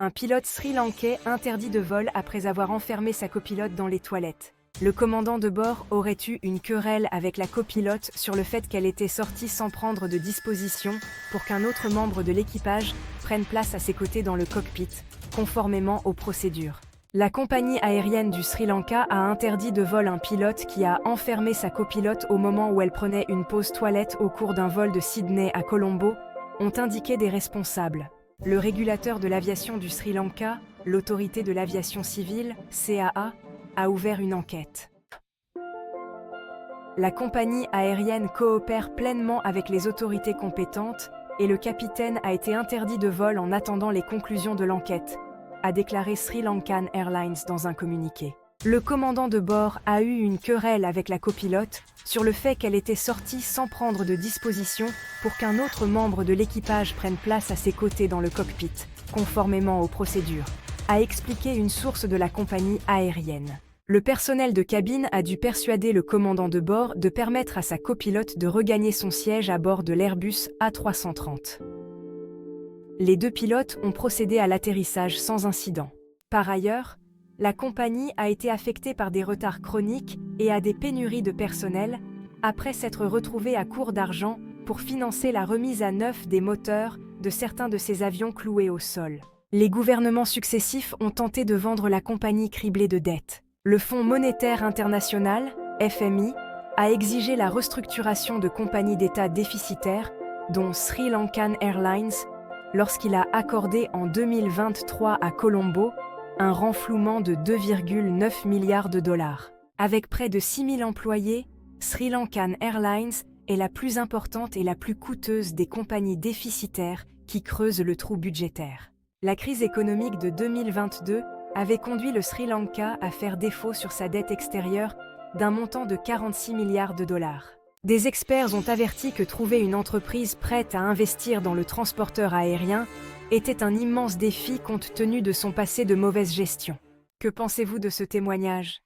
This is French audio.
Un pilote sri-lankais interdit de vol après avoir enfermé sa copilote dans les toilettes. Le commandant de bord aurait eu une querelle avec la copilote sur le fait qu'elle était sortie sans prendre de disposition pour qu'un autre membre de l'équipage prenne place à ses côtés dans le cockpit, conformément aux procédures. La compagnie aérienne du Sri Lanka a interdit de vol un pilote qui a enfermé sa copilote au moment où elle prenait une pause toilette au cours d'un vol de Sydney à Colombo, ont indiqué des responsables. Le régulateur de l'aviation du Sri Lanka, l'autorité de l'aviation civile, CAA, a ouvert une enquête. La compagnie aérienne coopère pleinement avec les autorités compétentes et le capitaine a été interdit de vol en attendant les conclusions de l'enquête, a déclaré Sri Lankan Airlines dans un communiqué. Le commandant de bord a eu une querelle avec la copilote sur le fait qu'elle était sortie sans prendre de disposition pour qu'un autre membre de l'équipage prenne place à ses côtés dans le cockpit, conformément aux procédures, a expliqué une source de la compagnie aérienne. Le personnel de cabine a dû persuader le commandant de bord de permettre à sa copilote de regagner son siège à bord de l'Airbus A330. Les deux pilotes ont procédé à l'atterrissage sans incident. Par ailleurs, la compagnie a été affectée par des retards chroniques et à des pénuries de personnel, après s'être retrouvée à court d'argent pour financer la remise à neuf des moteurs de certains de ses avions cloués au sol. Les gouvernements successifs ont tenté de vendre la compagnie criblée de dettes. Le Fonds monétaire international, FMI, a exigé la restructuration de compagnies d'État déficitaires, dont Sri Lankan Airlines, lorsqu'il a accordé en 2023 à Colombo un renflouement de 2,9 milliards de dollars. Avec près de 6 000 employés, Sri Lankan Airlines est la plus importante et la plus coûteuse des compagnies déficitaires qui creusent le trou budgétaire. La crise économique de 2022 avait conduit le Sri Lanka à faire défaut sur sa dette extérieure d'un montant de 46 milliards de dollars. Des experts ont averti que trouver une entreprise prête à investir dans le transporteur aérien était un immense défi compte tenu de son passé de mauvaise gestion. Que pensez-vous de ce témoignage ?